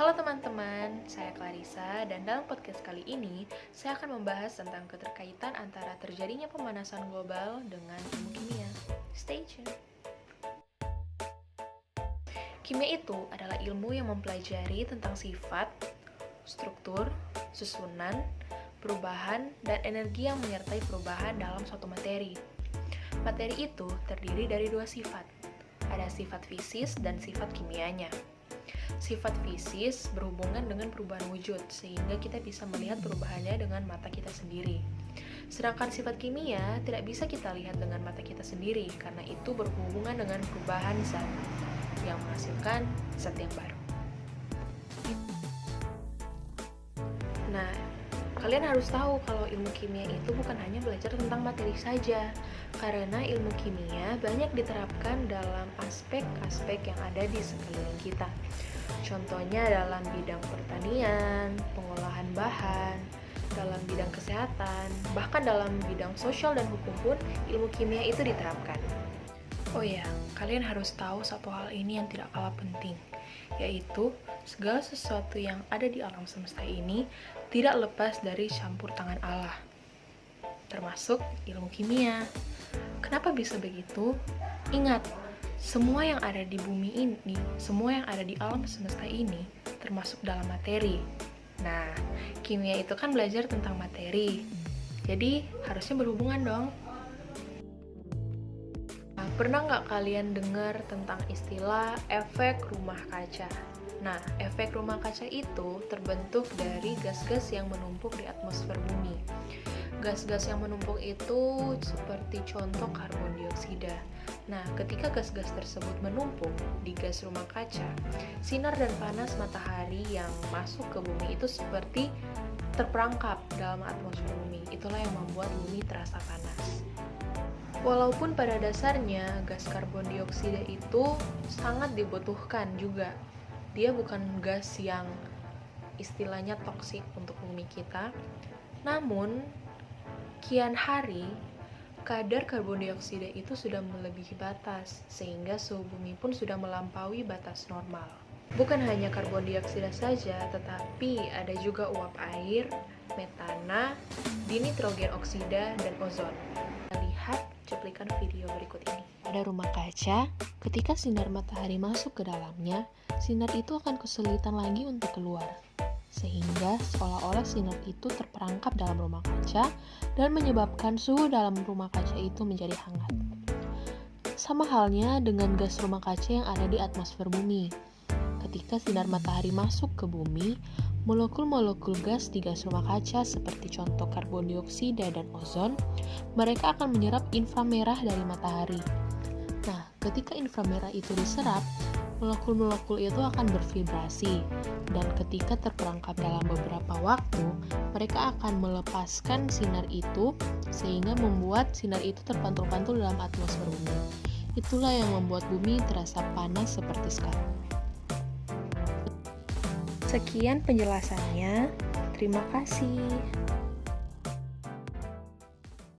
Halo teman-teman, saya Clarissa dan dalam podcast kali ini saya akan membahas tentang keterkaitan antara terjadinya pemanasan global dengan ilmu kimia. Stay tuned. Kimia itu adalah ilmu yang mempelajari tentang sifat, struktur, susunan, perubahan, dan energi yang menyertai perubahan dalam suatu materi. Materi itu terdiri dari dua sifat. Ada sifat fisis dan sifat kimianya. Sifat fisis berhubungan dengan perubahan wujud, sehingga kita bisa melihat perubahannya dengan mata kita sendiri. Sedangkan sifat kimia tidak bisa kita lihat dengan mata kita sendiri, karena itu berhubungan dengan perubahan zat yang menghasilkan zat yang baru. Nah, kalian harus tahu kalau ilmu kimia itu bukan hanya belajar tentang materi saja, karena ilmu kimia banyak diterapkan dalam aspek-aspek yang ada di sekeliling kita. Contohnya dalam bidang pertanian, pengolahan bahan, dalam bidang kesehatan, bahkan dalam bidang sosial dan hukum pun ilmu kimia itu diterapkan. Oh ya, kalian harus tahu satu hal ini yang tidak kalah penting, yaitu segala sesuatu yang ada di alam semesta ini tidak lepas dari campur tangan Allah, termasuk ilmu kimia. Kenapa bisa begitu? Ingat, semua yang ada di bumi ini, semua yang ada di alam semesta ini, termasuk dalam materi. Nah, kimia itu kan belajar tentang materi, jadi harusnya berhubungan dong. Nah, pernah nggak kalian dengar tentang istilah efek rumah kaca? Nah, efek rumah kaca itu terbentuk dari gas-gas yang menumpuk di atmosfer bumi. Gas-gas yang menumpuk itu seperti contoh karbon dioksida. Nah, ketika gas-gas tersebut menumpuk di gas rumah kaca, sinar dan panas matahari yang masuk ke bumi itu seperti terperangkap dalam atmosfer bumi. Itulah yang membuat bumi terasa panas. Walaupun pada dasarnya gas karbon dioksida itu sangat dibutuhkan juga. Dia bukan gas yang istilahnya toksik untuk bumi kita. Namun, kian hari, kadar karbon dioksida itu sudah melebihi batas, sehingga suhu bumi pun sudah melampaui batas normal. Bukan hanya karbon dioksida saja, tetapi ada juga uap air, metana, dinitrogen oksida, dan ozon. Lihat cuplikan video berikut ini. Pada rumah kaca, ketika sinar matahari masuk ke dalamnya, sinar itu akan kesulitan lagi untuk keluar, sehingga seolah-olah sinar itu terperangkap dalam rumah kaca dan menyebabkan suhu dalam rumah kaca itu menjadi hangat. Sama halnya dengan gas rumah kaca yang ada di atmosfer bumi. Ketika sinar matahari masuk ke bumi, molekul-molekul gas di gas rumah kaca seperti contoh karbon dioksida dan ozon, mereka akan menyerap inframerah dari matahari. Nah, ketika inframerah itu diserap, molekul-molekul itu akan bervibrasi, dan ketika terperangkap dalam beberapa waktu, mereka akan melepaskan sinar itu, sehingga membuat sinar itu terpantul-pantul dalam atmosfer bumi. Itulah yang membuat bumi terasa panas seperti sekarang. Sekian penjelasannya, terima kasih.